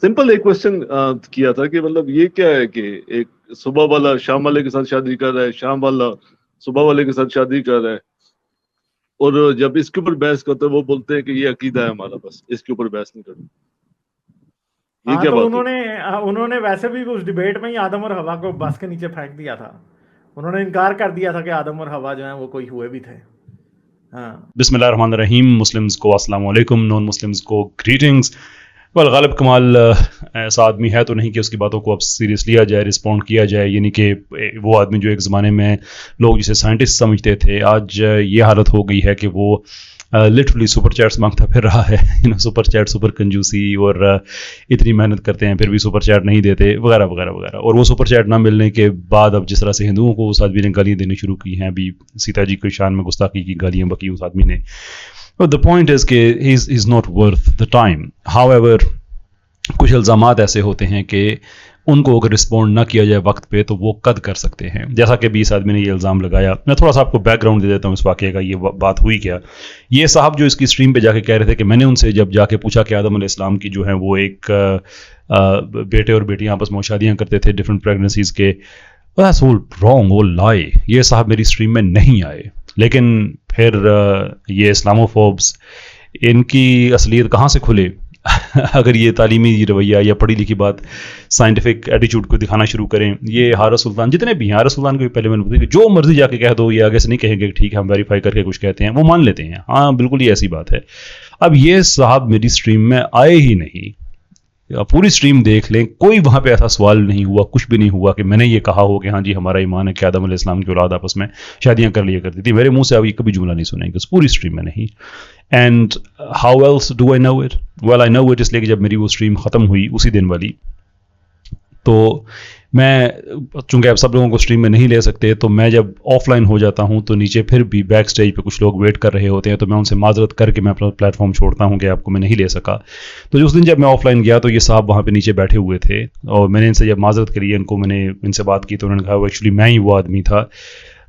Simple ایک question کیا تھا کہ مطلب یہ کیا ہے کہ ایک صبح والا شام والے کے ساتھ شادی کر رہا ہے, شام والا صبح والے کے ساتھ شادی کر رہا ہے, اور جب اس کے اوپر بحث کرتے ہیں وہ بولتے ہیں کہ یہ عقیدہ ہے ہمارا, بس اس کے اوپر بحث نہیں کرنا. یہ کیا تو بات ہے؟ انہوں نے ویسے بھی اس ڈیبیٹ میں ہی آدم اور حوا کو بس کے نیچے پھینک دیا تھا. انہوں نے انکار کر دیا تھا کہ آدم اور حوا جو ہیں وہ کوئی ہوئے بھی تھے. بسم اللہ الرحمن الرحیم. مسلمز کو السلام علیکم, نان مسلمز کو گریٹنگز. غالب کمال ایسا آدمی ہے تو نہیں کہ اس کی باتوں کو اب سیریس لیا جائے, رسپونڈ کیا جائے. یعنی کہ وہ آدمی جو ایک زمانے میں لوگ جسے سائنٹسٹ سمجھتے تھے, آج یہ حالت ہو گئی ہے کہ وہ لٹرلی سپر چیٹس مانگتا پھر رہا ہے. سپر چیٹ, سپر کنجوسی, اور اتنی محنت کرتے ہیں پھر بھی سپر چیٹ نہیں دیتے وغیرہ وغیرہ وغیرہ. اور وہ سپر چیٹ نہ ملنے کے بعد اب جس طرح سے ہندوؤں کو اس آدمی نے گالیاں دینی شروع کی ہیں, ابھی سیتا جی کی شان میں گستاخی کی گالیاں بکی اس آدمی نے. The point is کہ he is not worth the time. However, کچھ الزامات ایسے ہوتے ہیں کہ ان کو اگر رسپونڈ نہ کیا جائے وقت پہ تو وہ قد کر سکتے ہیں. جیسا کہ 20 آدمی نے یہ الزام لگایا. میں تھوڑا سا آپ کو بیک گراؤنڈ دے دیتا ہوں اس واقعے کا, یہ بات ہوئی کیا. یہ صاحب جو اس کی اسٹریم پہ جا کے کہہ رہے تھے کہ میں نے ان سے جب جا کے پوچھا کہ آدم علیہ السلام کی جو ہیں وہ ایک بیٹے اور بیٹیاں آپس میں شادیاں کرتے تھے ڈفرینٹ پریگننسیز کے, that's all wrong, all lie. یہ صاحب میری اسٹریم میں نہیں آئے. لیکن پھر یہ اسلاموفوبس, ان کی اصلیت کہاں سے کھلے اگر یہ تعلیمی رویہ یا پڑھی لکھی بات سائنٹیفک ایٹیچیوڈ کو دکھانا شروع کریں. یہ حارث سلطان جتنے بھی ہیں, حارث سلطان کو پہلے میں نے بتایا کہ جو مرضی جا کے کہہ دو, یہ آگے سے نہیں کہیں گے ٹھیک ہے ہم ویریفائی کر کے کچھ کہتے ہیں, وہ مان لیتے ہیں. ہاں بالکل یہ ایسی بات ہے. اب یہ صاحب میری اسٹریم میں آئے ہی نہیں. پوری اسٹریم دیکھ لیں, کوئی وہاں پہ ایسا سوال نہیں ہوا, کچھ بھی نہیں ہوا کہ میں نے یہ کہا ہو کہ ہاں جی ہمارا ایمان ہے کہ آدم علیہ السلام کی اولاد آپس میں شادیاں کر لیا کرتی تھی. میرے منہ سے اب یہ کبھی جملہ نہیں سنیں گے پوری اسٹریم میں نہیں. And how else do I know it? Well I know it اس لیے کہ جب میری وہ اسٹریم ختم ہوئی اسی دن والی, تو میں چونکہ اب سب لوگوں کو اسٹریم میں نہیں لے سکتے, تو میں جب آف لائن ہو جاتا ہوں تو نیچے پھر بھی بیک اسٹیج پہ کچھ لوگ ویٹ کر رہے ہوتے ہیں, تو میں ان سے معذرت کر کے میں اپنا پلیٹ فارم چھوڑتا ہوں کہ آپ کو میں نہیں لے سکا. تو اس دن جب میں آف لائن گیا تو یہ صاحب وہاں پہ نیچے بیٹھے ہوئے تھے, اور میں نے ان سے جب معذرت کری, ان کو میں نے ان سے بات کی تو انہوں نے کہا وہ ایکچولی میں ہی وہ آدمی تھا,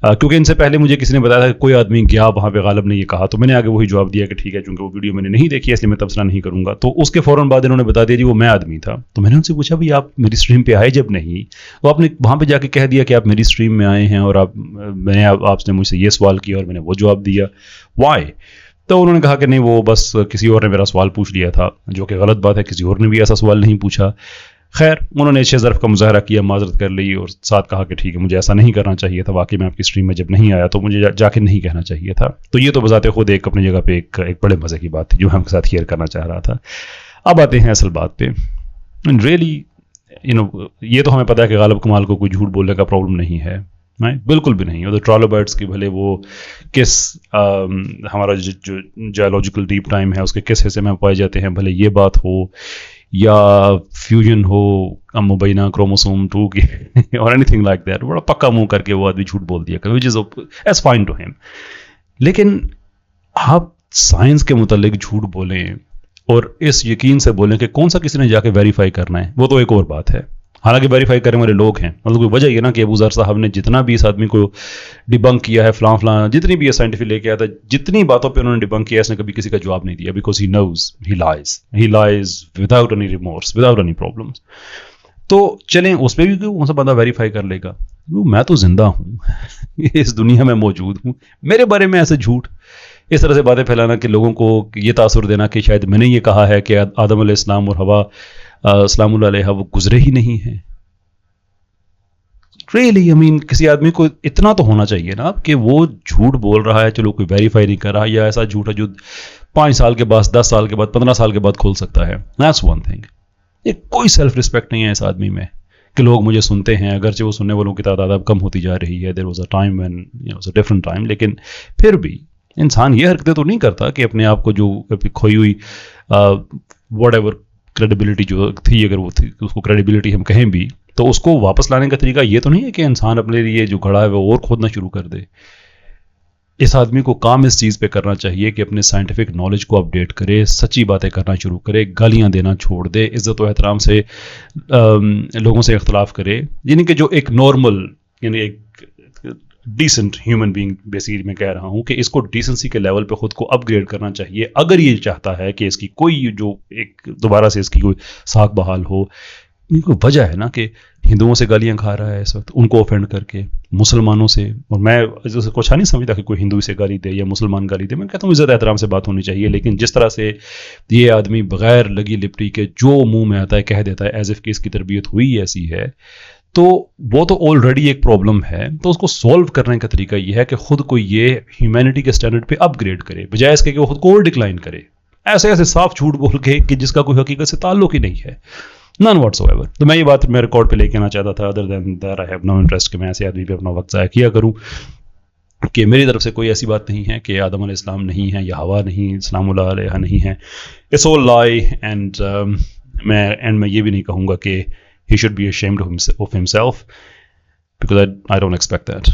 کیونکہ ان سے پہلے مجھے کسی نے بتایا تھا کہ کوئی آدمی گیا وہاں پہ, غالب نے یہ کہا, تو میں نے آگے وہی جواب دیا کہ ٹھیک ہے چونکہ وہ ویڈیو میں نے نہیں دیکھی اس لیے میں تبصرہ نہیں کروں گا. تو اس کے فوراً بعد انہوں نے بتا دیا جی وہ میں آدمی تھا. تو میں نے ان سے پوچھا بھائی آپ میری اسٹریم پہ آئے جب نہیں, تو آپ نے وہاں پہ جا کے کہہ دیا کہ آپ میری اسٹریم میں آئے ہیں, اور میں نے آپ نے مجھ سے یہ سوال کیا اور میں نے وہ جواب دیا, وائی؟ تو انہوں نے کہا کہ نہیں وہ بس کسی اور نے میرا سوال پوچھ لیا تھا, جو کہ غلط بات ہے, کسی اور نے بھی ایسا سوال نہیں پوچھا. خیر انہوں نے اچھے ظرف کا مظاہرہ کیا, معذرت کر لی, اور ساتھ کہا کہ ٹھیک ہے مجھے ایسا نہیں کرنا چاہیے تھا, واقعی میں آپ کی اسٹریم میں جب نہیں آیا تو مجھے جا کے نہیں کہنا چاہیے تھا. تو یہ تو بذات خود ایک اپنی جگہ پہ ایک بڑے مزے کی بات تھی جو ہم کے ساتھ شیئر کرنا چاہ رہا تھا. اب آتے ہیں اصل بات پہ. ریئلی یہ تو ہمیں پتہ ہے کہ غالب کمال کو کوئی جھوٹ بولنے کا پرابلم نہیں ہے, بالکل بھی نہیں. اور ٹرالوبرٹس کی بھلے وہ کس ہمارا جو جیولوجیکل ڈیپ ٹائم ہے اس کے کس حصے میں پائے جاتے ہیں, بھلے یہ بات ہو یا فیوژن ہو مبینہ کروموسوم 2 کی اور اینی تھنگ لائک دیٹ, بڑا پکا منہ کر کے وہ آدمی جھوٹ بول دیا which is as fine to him. لیکن آپ سائنس کے متعلق جھوٹ بولیں اور اس یقین سے بولیں کہ کون سا کسی نے جا کے ویریفائی کرنا ہے, وہ تو ایک اور بات ہے. حالانکہ ویریفائی کرنے والے لوگ ہیں, مطلب کوئی وجہ یہ نا کہ ابو ذر صاحب نے جتنا بھی اس آدمی کو ڈیبنک کیا ہے, فلاں فلاں جتنی بھی یہ سائنٹیفک لے کے آیا تھا, جتنی باتوں پہ انہوں نے ڈیبنک کیا اس نے کبھی کسی کا جواب نہیں دیا, because he knows he lies without any remorse, without any problems. تو چلیں اس پہ بھی کون سا بندہ ویریفائی کر لے گا, میں تو زندہ ہوں اس دنیا میں موجود ہوں, میرے بارے میں ایسے جھوٹ اس طرح سے باتیں پھیلانا کہ لوگوں کو یہ تاثر دینا کہ شاید میں نے یہ کہا ہے کہ آدم علیہ السلام اور حوا السلام اللہ علیہ وہ گزرے ہی نہیں ہیں. ریئلی کسی آدمی کو اتنا تو ہونا چاہیے نا کہ وہ جھوٹ بول رہا ہے, چلو کوئی ویریفائی نہیں کر رہا, یا ایسا جھوٹ ہے جو 5 سال کے بعد 10 سال کے بعد 15 سال کے بعد کھول سکتا ہے. That's one thing. یہ کوئی سیلف رسپیکٹ نہیں ہے اس آدمی میں کہ لوگ مجھے سنتے ہیں, اگرچہ وہ سننے والوں کی تعداد اب کم ہوتی جا رہی ہے. There was a time when it was a different time, لیکن پھر بھی انسان یہ حرکتیں تو نہیں کرتا کہ اپنے آپ کو جو کھوئی ہوئی واٹ ایور کریڈیبلٹی جو تھی, اگر وہ تھی اس کو کریڈیبلٹی ہم کہیں بھی, تو اس کو واپس لانے کا طریقہ یہ تو نہیں ہے کہ انسان اپنے لیے جو گھڑا ہے وہ اور کھودنا شروع کر دے. اس آدمی کو کام اس چیز پہ کرنا چاہیے کہ اپنے سائنٹیفک نالج کو اپڈیٹ کرے, سچی باتیں کرنا شروع کرے, گالیاں دینا چھوڑ دے, عزت و احترام سے لوگوں سے اختلاف کرے. یعنی کہ جو ایک نارمل, یعنی ایک ڈیسنٹ ہیومن بینگ بیسیکلی میں کہہ رہا ہوں کہ اس کو ڈیسنسی کے لیول پہ خود کو اپ گریڈ کرنا چاہیے اگر یہ چاہتا ہے کہ اس کی کوئی جو ایک دوبارہ سے اس کی کوئی ساکھ بحال ہو. کوئی وجہ ہے نا کہ ہندوؤں سے گالیاں کھا رہا ہے اس وقت, ان کو اوفینڈ کر کے, مسلمانوں سے, اور میں کچھ نہیں سمجھتا کہ کوئی ہندو سے گالی دے یا مسلمان گالی دے, میں کہتا ہوں عزت احترام سے بات ہونی چاہیے. لیکن جس طرح سے یہ آدمی بغیر لگی لپٹی کے جو منہ میں آتا ہے کہہ دیتا ہے ایز اف کہ اس کی تربیت ہوئی ایسی ہے, تو وہ تو آلریڈی ایک پرابلم ہے. تو اس کو سولو کرنے کا طریقہ یہ ہے کہ خود کو یہ ہیومینٹی کے اسٹینڈرڈ پہ اپ گریڈ کرے, بجائے اس کے کہ وہ خود کو اور ڈکلائن کرے ایسے ایسے صاف جھوٹ بول کے کہ جس کا کوئی حقیقت سے تعلق ہی نہیں ہے, نان واٹس ایور. تو میں یہ بات میں ریکارڈ پہ لے کے آنا چاہتا تھا, other than that I have no interest کہ میں ایسے آدمی پہ اپنا وقت ضائع کیا کروں, کہ میری طرف سے کوئی ایسی بات نہیں ہے کہ آدم علیہ السلام نہیں ہے یا ہوا نہیں, اسلام اللہ علیہ نہیں ہے. اٹس آل لائی. اینڈ میں اینڈ میں یہ بھی نہیں کہوں گا کہ he should be ashamed of himself because I don't expect that.